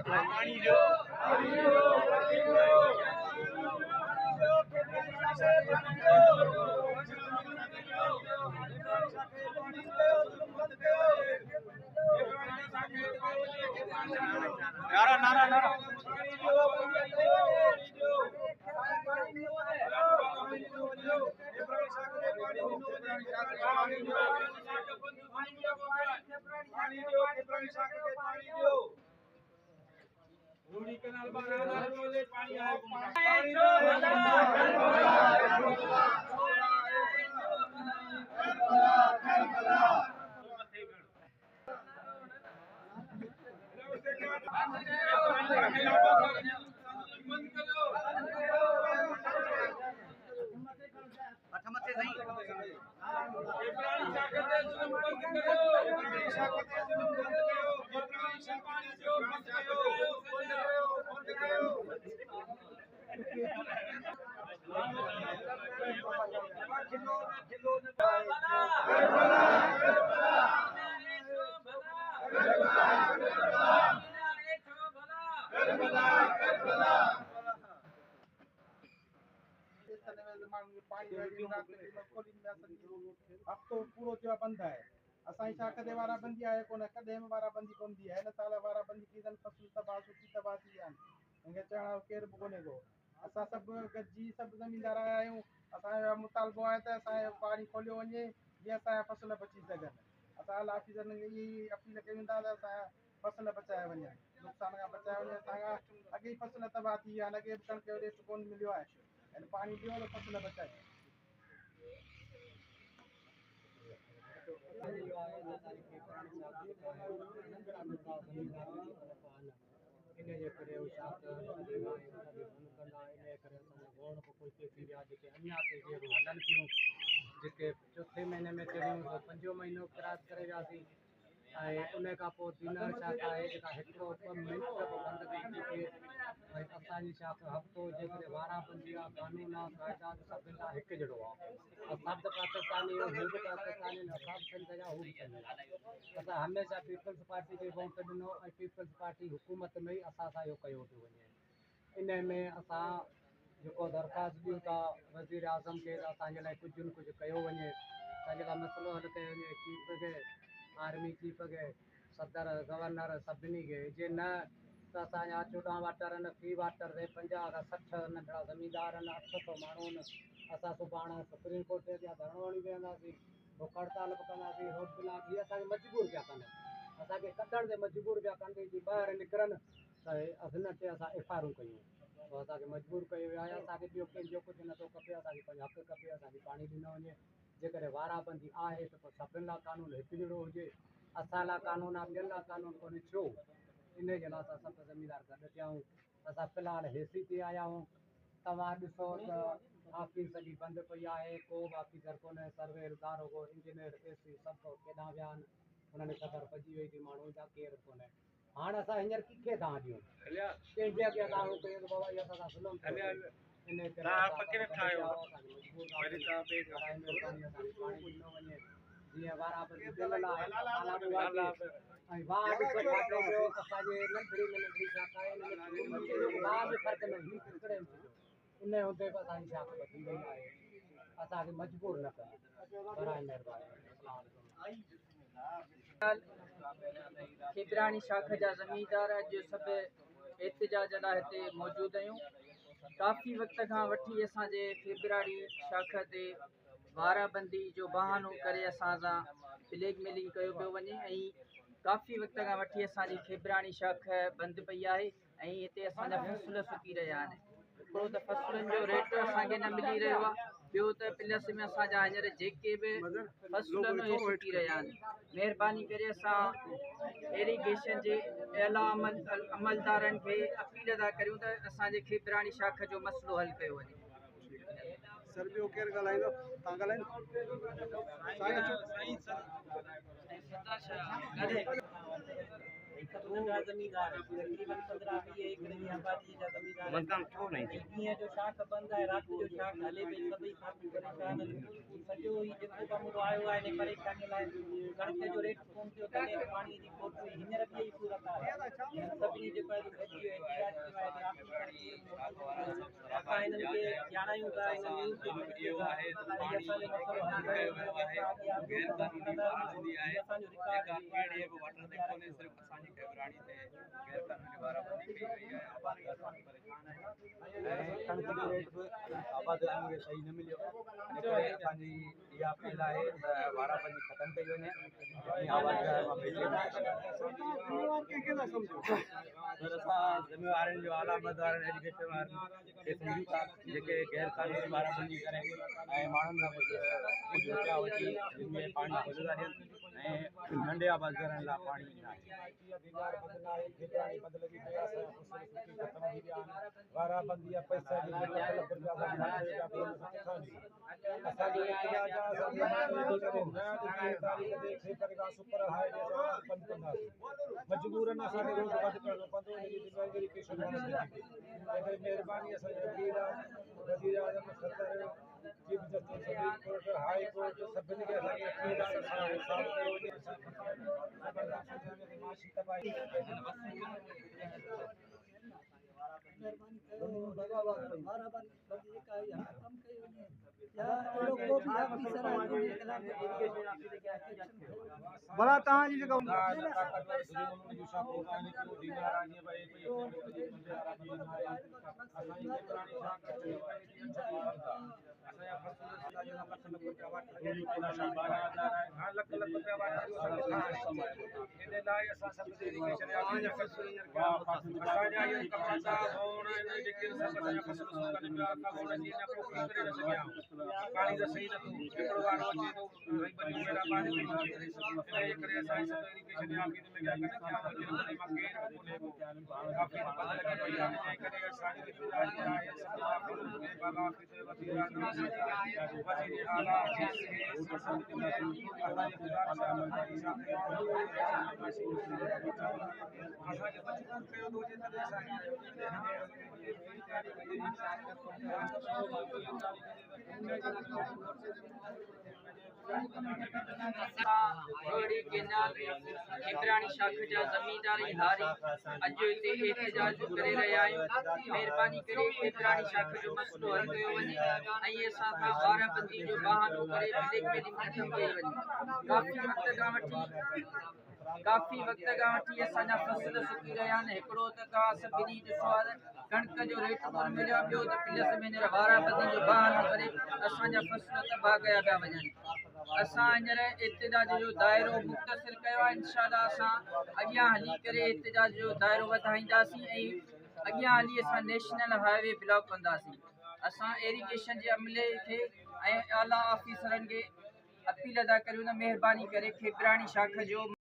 पानी जो नारा नारा नारा रूड़ी कनाल बनाना रोले पानी आए हफ्तो पूरो थियो बंद है असाई शाख दे वारा बंदी आए कोन कदे में वारा बंदी कोन दी है न साल वारा बंदी सीजन फसल तबाह सुठी तबाह थी आन इंगे चणा केर कोने को असा सब गजी सब जमींदार आयो असा मुतालबो है त असा पानी खोलियो वने जे असा फसल बची सगन असा ऑफिसर ने ई अपील कयूंदा त असा फसल बचाए वने नुकसान का बचाए वने असा अगे फसल तबाह थी आन अगे कण के रेट कोन मिलियो है एन पानी दियो तो फसल बचाए इन जे करे शाख जेके अञा ते हलन थियूं जेके चौथे महीने में चढ़ियूं पंजो महीनो क्रॉस करे वियासीं ऐं उन खां पोइ दीनर शाख आहे जेका हिकिड़ो ॿ मिंट बि बंदि कई थी थिए भई असांजी शाख हफ़्तो जेकॾहिं वाराबंदी आहे कानून आहे क़ाइदा सभिनि लाइ हिकु जहिड़ो आहे सभु पाकिस्तानी हिंद पाकिस्तानी सभु सिंध जा हू असां हमेशह पीपल्स पार्टी खे वोट ॾिनो ऐं पीपल्स पार्टी हुकूमत में ई असां सां इहो कयो थो वञे इन में असां जेको दरख़्वास्त ॾियूं था वज़ीर आज़म खे असांजे लाइ कुझु न कुझु कयो वञे असांजे लाइ मसइलो हल कयो वञे चीफ खे आर्मी चीफ खे सदर गवर्नर सभिनी खे जे न त असांजा 14 वाटर आहिनि फी वाटर ते 50 खां 60 नंढड़ा ज़मीनदार आहिनि 800 माण्हू आहिनि असां सुभाणे सुप्रीम कोर्ट ते अॻियां धरणो हणी वेहंदासीं बुख हड़ताल बि कंदासीं रोड ब्लॉक इहे असांखे मजबूर पिया कनि असांखे कढण ते मजबूर पिया कनि जी ॿाहिरि निकिरनि त हिन ते असां एफआईआरूं कयूं पोइ असांखे मजबूर कयो वियो आहे असांखे ॿियो कंहिंजो कुझु नथो खपे असांखे पंहिंजो हक़ु खपे असांखे पाणी ॾिनो वञे जेकॾहिं वाराबंदी आहे त पोइ सभिनि लाइ कानून हिकु जहिड़ो हुजे असां लाइ कानून आहे ॿियनि लाइ कानून कोन्हे छो इन जे लाइ असां सभु ज़मीनदार गॾु थिया आहियूं असां फ़िलहालु हेसी ते आया आहियूं तव्हां ॾिसो त ऑफिस सॼी बंदि पई आहे को बि ऑफिसर कोन्हे सर्वे दारोगो इंजीनियर एसी सभु केॾां विया आहिनि हुननि ख़बर पइजी वई थी माण्हू जा केरु कोन्हे हाणे असां हींअर किथे था ॾियूं कंहिंजे अॻियां तव्हां कयूं त बाबा इहा असां ज़ुल्म इन करे जीअं वाराबंदी दिलि आहे ऐं वाह असांजे नंढड़ी में नंढड़ी शाख आहे वाह बि फ़र्क़ु न हिकिड़े इन हुते बि असांजी शाख वधी वई आहे असांखे मजबूर न कयो बराए महिरबानी खेबरानी शाख जा ज़मींदार अॼु सभु एहतिजाज लाइ हिते मौजूदु आहियूं काफ़ी वक़्त खां वठी असांजे खेबरानी शाख ते वाराबंदी जो बहानो करे असां सां ब्लैकमेलिंग कयो पियो वञे ऐं काफ़ी वक़्त खां वठी असांजी खेबरानी शाख बंदि पई आहे ऐं हिते असांजा फ़सुल सुकी रहिया आहिनि हिकिड़ो त फ़सुलनि जो रेट असांखे न मिली रहियो आहे ॿियो त प्लस में असांजा हींअर जेके बि फ़सुल आहिनि उहे सुकी रहिया आहिनि महिरबानी करे असां इरिगेशन जे आला अमलदारनि खे अपील था करियूं त असांजे खेबरानी शाख जो मसइलो हल कयो वञे सर ॿियो केरु ॻाल्हाईंदो तव्हां ॻाल्हाईंदो ज़मीदार तक़रीबन 15-20 एकड़ जी आबादी जा ज़मीदार जो शाख बंदि आहे राति जो शाख हले पई सभई काफ़ी परेशान सॼो ई जेको कमु आयो आहे इन परेशानी लाइ कणिक जो रेट कोन थियो तॾहिं पाणीअ जी खोट हींअर बि इहा ई सूरत आहे सभिनी जेको आहे आहियूं था इन न्यूज़ जे इहो आहे त पाणी कयो वियो आहे गैर कानूनी वाराबंदी आहे जेका कहिड़े बि वट ते कोन्हे सिर्फ़ु असांजी खेबराणी ते गैर कानूनी वाराबंदी कई वई आहे आबादी असांजी परेशान आहे ऐं कणिक जो रेट बि आबादियुनि खे सही न मिलियो इन करे असांजी इहा अपील आहे त वाराबंदी ख़तमु कई वञे ऐं आबादी मां बेचे पर असां ज़िम्मेवारनि जो आला मदारनि एजुकेशन वारनि खे सम्झूं था जेके गैर कानूनी वाराबंदी करे ऐं माण्हुनि खां कुझु रुपया वठी जिन में पाणी खोले था ॾियनि ऐं नंढे आबादगारनि लाइ पाणी न आहे वाराबंदी पैसा मजबूरन असांखे रोज़ वधि करिणो पवंदो महिरबानी वज़ीर आज़म सदर chief justice supreme court high court सभिनी खे असांखे अपील आहे माशी तबाही भला तव्हांजी जेका रोड़ी केनाल खेबराणी शाख जा ज़मींदार हारी अॼु हिते एहतजाज करे रहिया आहियूं महिरबानी करे खेबराणी शाख जो मसइलो हल कयो वञे ऐं असां खां वाराबंदी जो बहानो करे ब्लैकमेलिंग ख़तमु कई वञे काफ़ी वक़्त खां वठी असांजा फसल सुकी रहिया आहिनि हिकिड़ो त तव्हां सभिनी ॾिसो आहे कणिक जो रेट कोन मिलियो ॿियो त प्लस में हींअर वाराबंदी जो बहानो करे असांजा फसल तबाह कया पिया वञनि असां हींअर एहतजाज जो दाइरो मुख़्तसिर कयो आहे इंशाअल्लाह असां अॻियां हली करे एहतजाज जो दाइरो वधाईंदासीं ऐं अॻियां हली असां नेशनल हाईवे ब्लॉक कंदासीं असां इरिगेशन जे अमले खे ऐं आला ऑफिसरनि खे अपील था करियूं त महिरबानी करे खेबराणी शाख जो